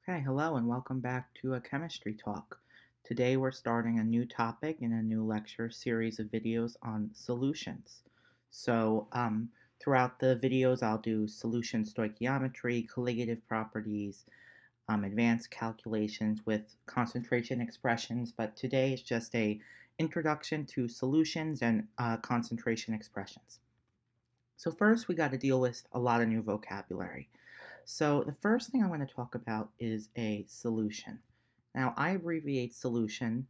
Okay, hello and welcome back to a chemistry talk. Today we're starting a new topic in a new lecture series of videos on solutions. Throughout the videos, I'll do solution stoichiometry, colligative properties, advanced calculations with concentration expressions, but today is just a introduction to solutions and concentration expressions. So first, we got to deal with a lot of new vocabulary. So the first thing I want to talk about is a solution. Now I abbreviate solution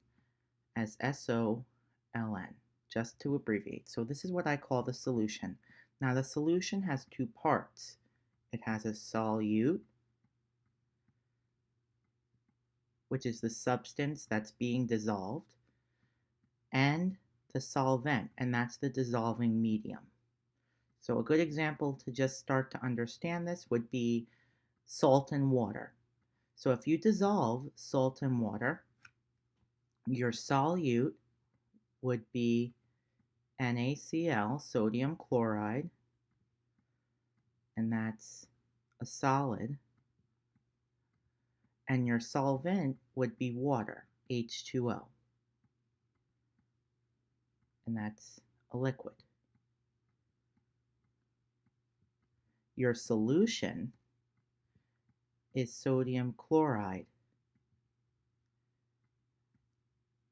as SOLN, just to abbreviate. So this is what I call the solution. Now the solution has two parts. It has a solute, which is the substance that's being dissolved, and the solvent, and that's the dissolving medium. So a good example to just start to understand this would be salt and water. So if you dissolve salt and water, your solute would be NaCl, sodium chloride, and that's a solid. And your solvent would be water, H2O, and that's a liquid. Your solution is sodium chloride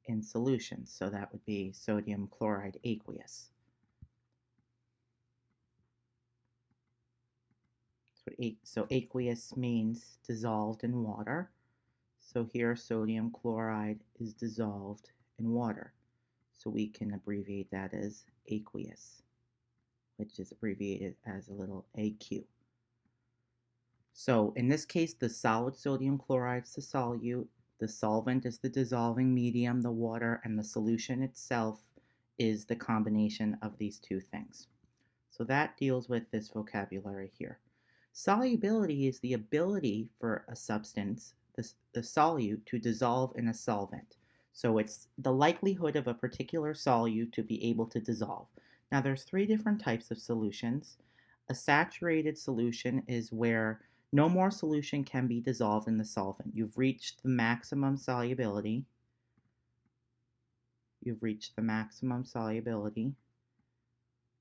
in solution, so that would be sodium chloride aqueous. So aqueous means dissolved in water. So here sodium chloride is dissolved in water. So we can abbreviate that as aqueous, which is abbreviated as a little AQ. So in this case, the solid sodium chloride is the solute, the solvent is the dissolving medium, the water, and the solution itself is the combination of these two things. So that deals with this vocabulary here. Solubility is the ability for a substance, the solute, to dissolve in a solvent. So it's the likelihood of a particular solute to be able to dissolve. Now there's three different types of solutions. A saturated solution is where no more solution can be dissolved in the solvent. You've reached the maximum solubility.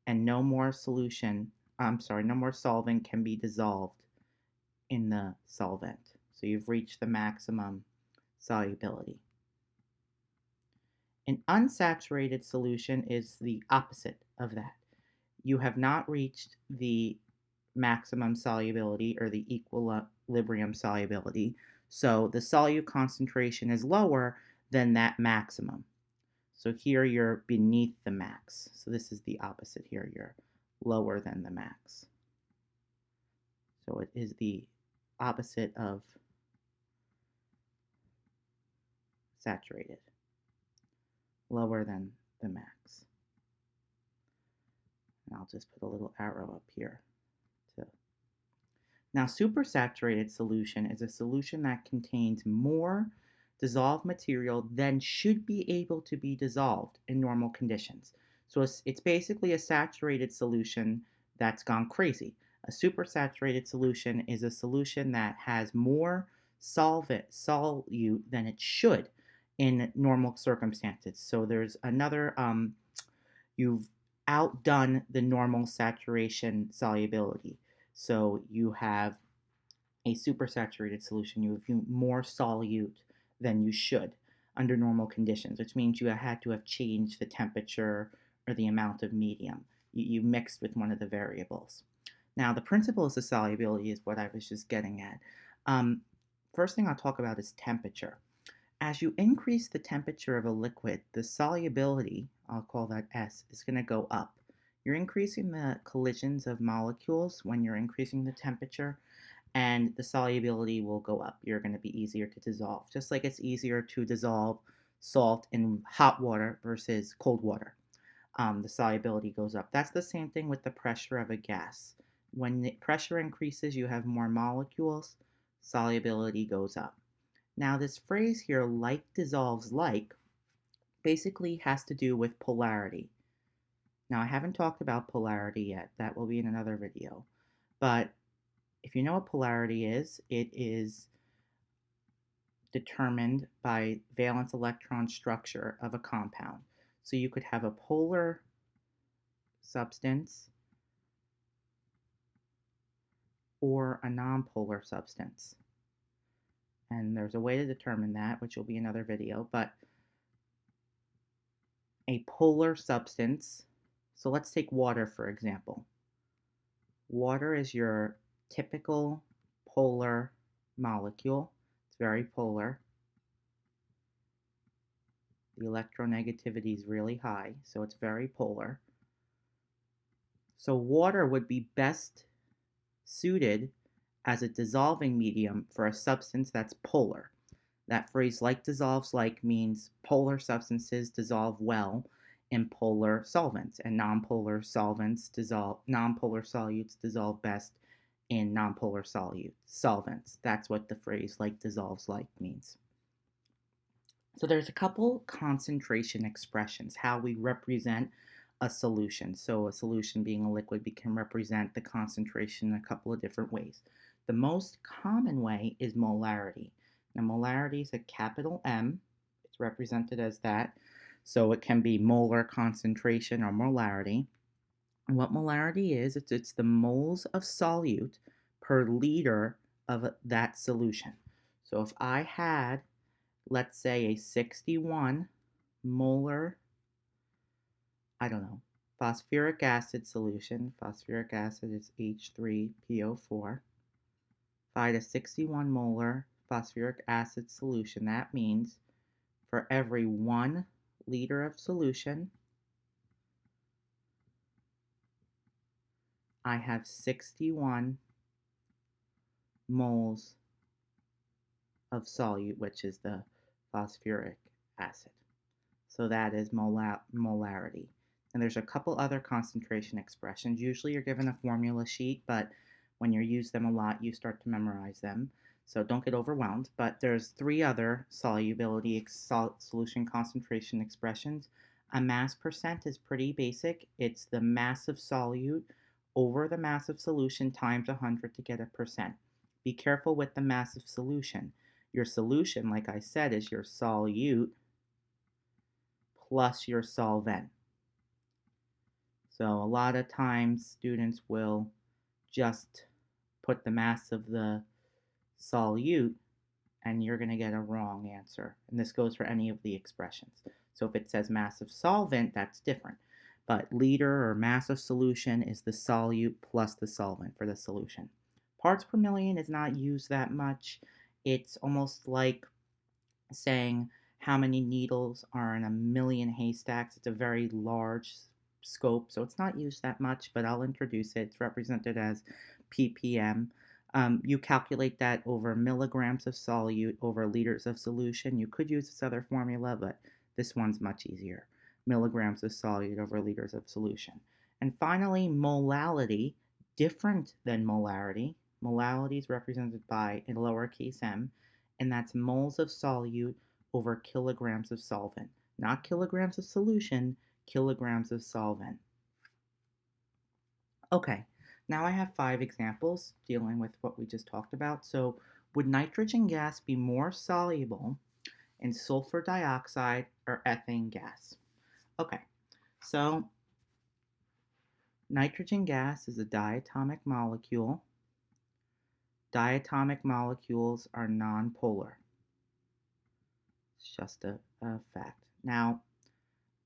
And no more no more solvent can be dissolved in the solvent. So you've reached the maximum solubility. An unsaturated solution is the opposite of that. You have not reached the maximum solubility or the equilibrium solubility, so the solute concentration is lower than that maximum. So here you're beneath the max. So this is the opposite here. You're lower than the max. So it is the opposite of saturated, lower than the max. And I'll just put a little arrow up here. Now, supersaturated solution is a solution that contains more dissolved material than should be able to be dissolved in normal conditions. So it's basically a saturated solution that's gone crazy. A supersaturated solution is a solution that has more solute than it should in normal circumstances. So there's another, you've outdone the normal saturation solubility. So you have a supersaturated solution, you have more solute than you should under normal conditions, which means you had to have changed the temperature or the amount of medium. You mixed with one of the variables. Now, the principles of solubility is what I was just getting at. First thing I'll talk about is temperature. As you increase the temperature of a liquid, the solubility, I'll call that S, is going to go up. You're increasing the collisions of molecules when you're increasing the temperature, and the solubility will go up. You're going to be easier to dissolve, just like it's easier to dissolve salt in hot water versus cold water. The solubility goes up. That's the same thing with the pressure of a gas. When the pressure increases, you have more molecules, solubility goes up. Now, this phrase here, like dissolves like, basically has to do with polarity. Now, I haven't talked about polarity yet. That will be in another video. But if you know what polarity is, it is determined by valence electron structure of a compound. So you could have a polar substance or a nonpolar substance. And there's a way to determine that, which will be another video, but a polar substance, so let's take water for example. Water is your typical polar molecule. It's very polar. The electronegativity is really high, so it's very polar. So water would be best suited as a dissolving medium for a substance that's polar. That phrase like dissolves like means polar substances dissolve well in polar solvents, and nonpolar solutes dissolve best in nonpolar solvents. That's what the phrase like dissolves like means. So there's a couple concentration expressions, how we represent a solution. So a solution being a liquid, we can represent the concentration in a couple of different ways. The most common way is molarity. Now molarity is a capital M. It's represented as that. So it can be molar concentration or molarity. And what molarity is, it's the moles of solute per liter of that solution. So if I had, let's say, a 61 molar, I don't know, phosphoric acid solution. Phosphoric acid is H3PO4. If I had a 61 molar phosphoric acid solution, that means for every 1 liter of solution, I have 61 moles of solute, which is the phosphoric acid. So that is molarity. And there's a couple other concentration expressions. Usually you're given a formula sheet, but when you use them a lot, you start to memorize them. So don't get overwhelmed. But there's 3 other solubility solution concentration expressions. A mass percent is pretty basic. It's the mass of solute over the mass of solution times 100 to get a percent. Be careful with the mass of solution. Your solution, like I said, is your solute plus your solvent. So a lot of times students will just put the mass of the solute and you're going to get a wrong answer. And this goes for any of the expressions. So if it says mass of solvent, that's different. But liter or mass of solution is the solute plus the solvent for the solution. Parts per million is not used that much. It's almost like saying how many needles are in a million haystacks. It's a very large scope, so it's not used that much, but I'll introduce it. It's represented as ppm. You calculate that over milligrams of solute over liters of solution. You could use this other formula, but this one's much easier. Milligrams of solute over liters of solution. And finally, molality, different than molarity. Molality is represented by a lowercase m, and that's moles of solute over kilograms of solvent. Not kilograms of solution, kilograms of solvent. Okay, now I have 5 examples dealing with what we just talked about. So, would nitrogen gas be more soluble in sulfur dioxide or ethane gas? Okay, so nitrogen gas is a diatomic molecule. Diatomic molecules are nonpolar. It's just a fact. Now,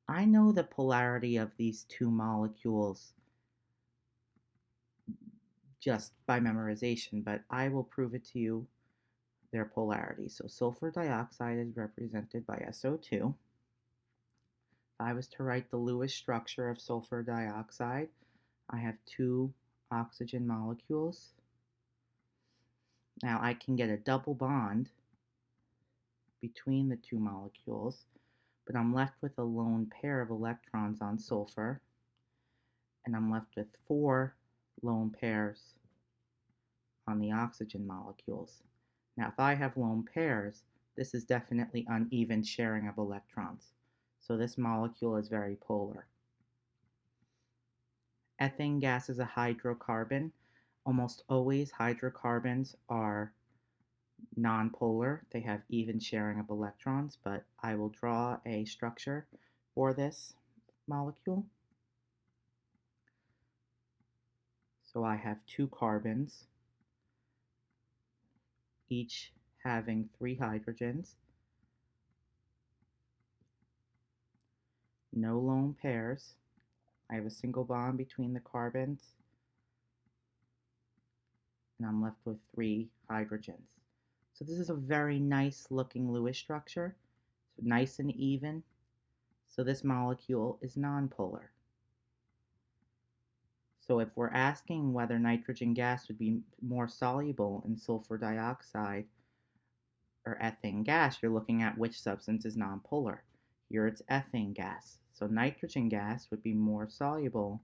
I know the polarity of these 2 molecules just by memorization, but I will prove it to you their polarity. So sulfur dioxide is represented by SO2. If I was to write the Lewis structure of sulfur dioxide, I have 2 oxygen molecules. Now I can get a double bond between the 2 molecules, but I'm left with a lone pair of electrons on sulfur, and I'm left with 4 lone pairs on the oxygen molecules. Now, if I have lone pairs, this is definitely uneven sharing of electrons. So this molecule is very polar. Ethane gas is a hydrocarbon. Almost always hydrocarbons are nonpolar. They have even sharing of electrons, but I will draw a structure for this molecule. So I have 2 carbons, each having 3 hydrogens, no lone pairs. I have a single bond between the carbons, and I'm left with 3 hydrogens. So this is a very nice looking Lewis structure, so nice and even. So this molecule is nonpolar. So if we're asking whether nitrogen gas would be more soluble in sulfur dioxide or ethane gas, you're looking at which substance is nonpolar. Here it's ethane gas. So nitrogen gas would be more soluble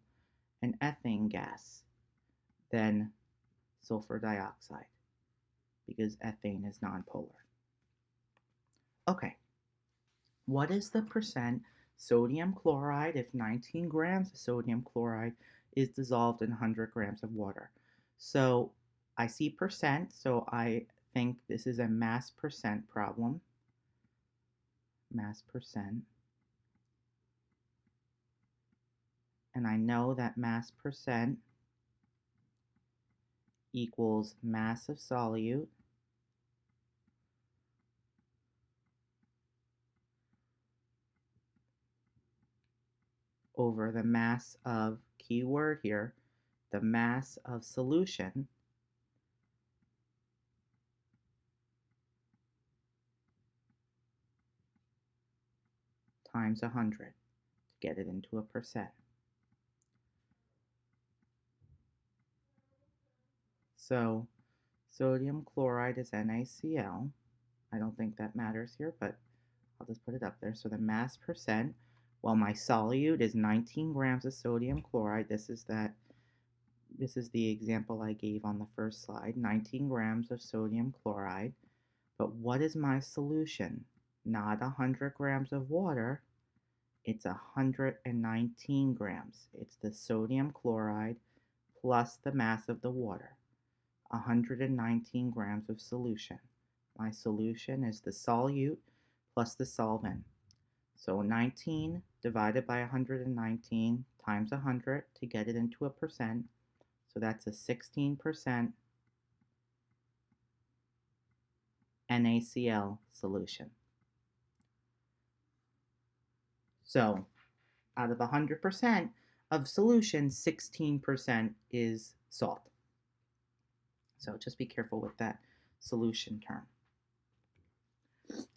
in ethane gas than sulfur dioxide because ethane is nonpolar. Okay, what is the percent sodium chloride if 19 grams of sodium chloride is dissolved in 100 grams of water? So I see percent, so I think this is a mass percent problem. Mass percent. And I know that mass percent equals mass of solute over the mass of, key word here, the mass of solution times 100 to get it into a percent. So sodium chloride is NaCl. I don't think that matters here, but I'll just put it up there. So the mass percent, well, my solute is 19 grams of sodium chloride. This is the example I gave on the first slide, 19 grams of sodium chloride. But what is my solution? Not 100 grams of water, it's 119 grams. It's the sodium chloride plus the mass of the water, 119 grams of solution. My solution is the solute plus the solvent. So 19 divided by 119 times 100 to get it into a percent. So that's a 16% NaCl solution. So out of 100% of solution, 16% is salt. So just be careful with that solution term.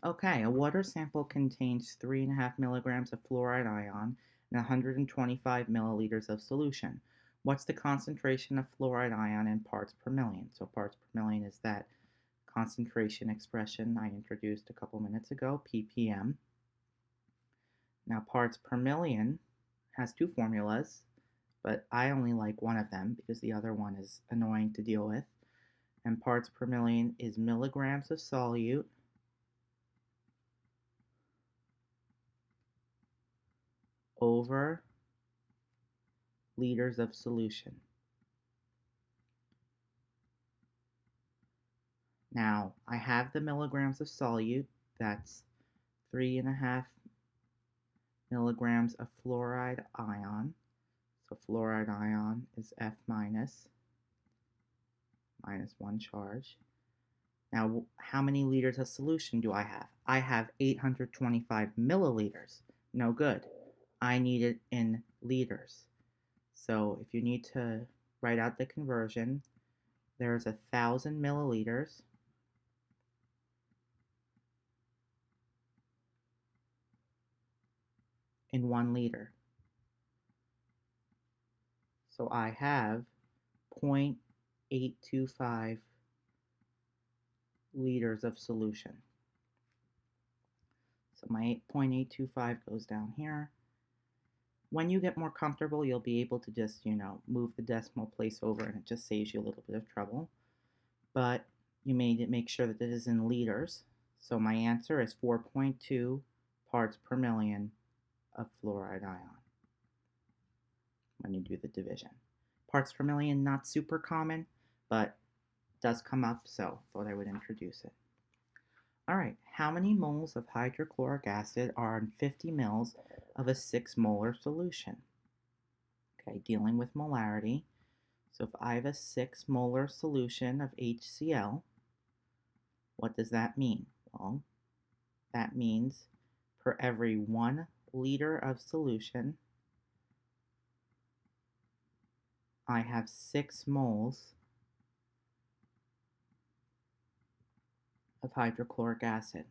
Okay, a water sample contains 3.5 milligrams of fluoride ion and 125 milliliters of solution. What's the concentration of fluoride ion in parts per million? So parts per million is that concentration expression I introduced a couple minutes ago, ppm. Now parts per million has 2 formulas, but I only like one of them because the other one is annoying to deal with. And parts per million is milligrams of solute over liters of solution. Now, I have the milligrams of solute, that's 3.5 milligrams of fluoride ion. So fluoride ion is F minus 1 charge. Now, how many liters of solution do I have? I have 825 milliliters. No good. I need it in liters. So if you need to write out the conversion, there's 1,000 milliliters in 1 liter. So I have 0.825 liters of solution. So my 0.825 goes down here. When you get more comfortable, you'll be able to just, move the decimal place over and it just saves you a little bit of trouble. But you may make sure that it is in liters. So my answer is 4.2 parts per million of fluoride ion when you do the division. Parts per million, not super common, but does come up, so thought I would introduce it. All right, how many moles of hydrochloric acid are in 50 mils of a 6 molar solution? Okay, dealing with molarity. So if I have a 6 molar solution of HCl, what does that mean? Well, that means for every 1 liter of solution, I have 6 moles of hydrochloric acid.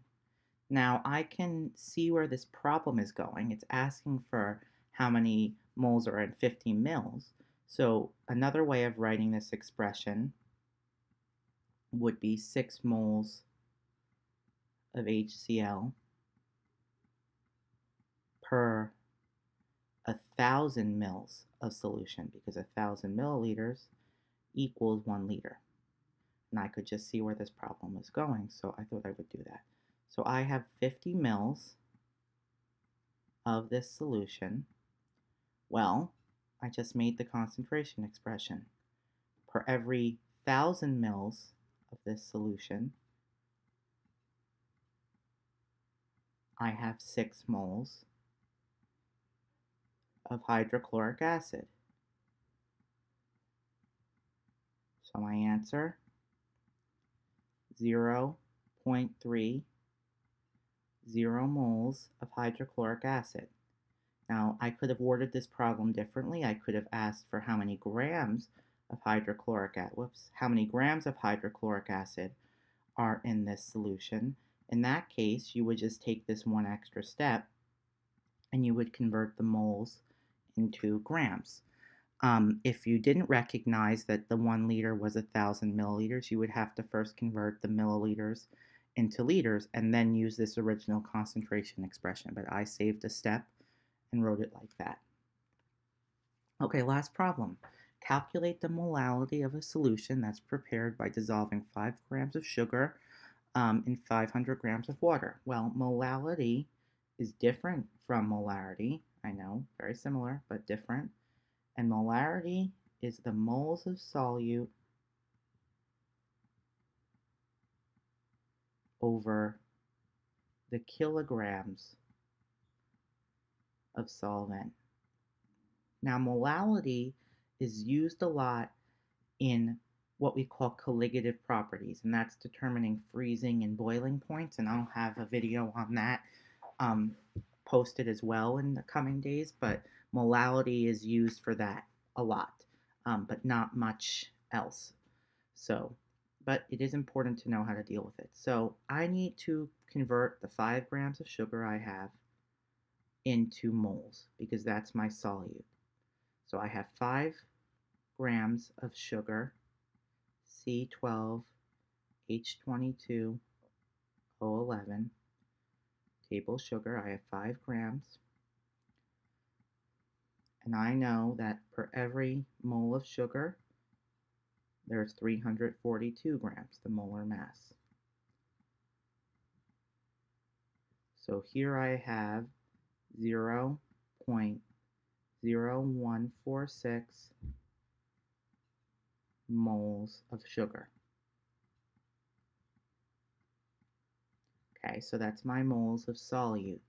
Now I can see where this problem is going. It's asking for how many moles are in 50 mils. So another way of writing this expression would be 6 moles of HCl per 1,000 mils of solution, because 1,000 milliliters equals 1 liter. And I could just see where this problem was going, so I thought I would do that. So I have 50 mils of this solution. Well, I just made the concentration expression. Per every 1,000 mils of this solution, I have 6 moles of hydrochloric acid. So my answer, 0.30 moles of hydrochloric acid. Now, I could have worded this problem differently. I could have asked for how many grams of hydrochloric acid are in this solution. In that case, you would just take this one extra step and you would convert the moles into grams. If you didn't recognize that the 1 liter was 1,000 milliliters, you would have to first convert the milliliters into liters and then use this original concentration expression. But I saved a step and wrote it like that. Okay, last problem. Calculate the molality of a solution that's prepared by dissolving 5 grams of sugar in 500 grams of water. Well, molality is different from molarity. I know, very similar, but different. And molarity is the moles of solute over the kilograms of solvent. Now, molality is used a lot in what we call colligative properties, and that's determining freezing and boiling points, and I'll have a video on that posted as well in the coming days, but molality is used for that a lot, but not much else. So, but it is important to know how to deal with it. So I need to convert the 5 grams of sugar I have into moles because that's my solute. So I have 5 grams of sugar, C12H22O11, table sugar. I have 5 grams. And I know that per every mole of sugar, there's 342 grams, the molar mass. So here I have 0.0146 moles of sugar. Okay, so that's my moles of solute.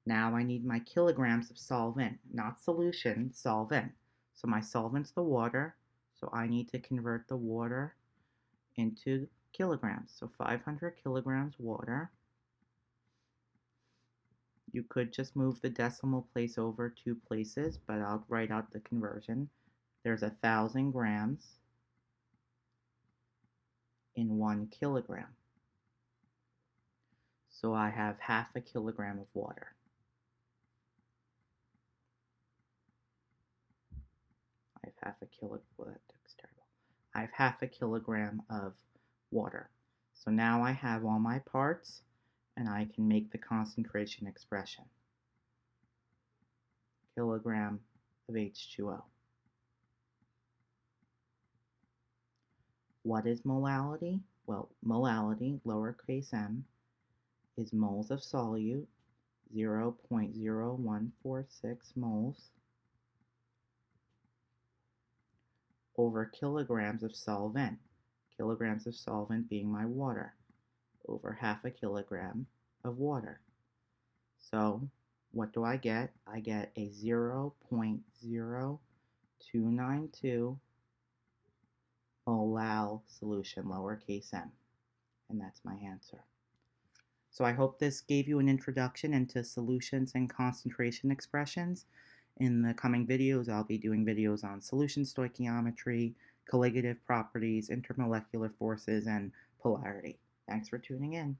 Now I need my kilograms of solvent, not solution, solvent. So my solvent's the water, so I need to convert the water into kilograms. So 500 kilograms water. You could just move the decimal place over 2 places, but I'll write out the conversion. There's 1,000 grams in 1 kilogram. So I have half a kilogram of water. I have half a kilogram, well, that looks terrible. I have half a kilogram of water. So now I have all my parts and I can make the concentration expression. Kilogram of H2O. What is molality? Well, molality, lowercase m, is moles of solute, 0.0146 moles, over kilograms of solvent, kilograms of solvent being my water, over half a kilogram of water. So what do I get? I get a 0.0292 mol solution, lowercase m, and that's my answer. So I hope this gave you an introduction into solutions and concentration expressions. In the coming videos, I'll be doing videos on solution stoichiometry, colligative properties, intermolecular forces, and polarity. Thanks for tuning in.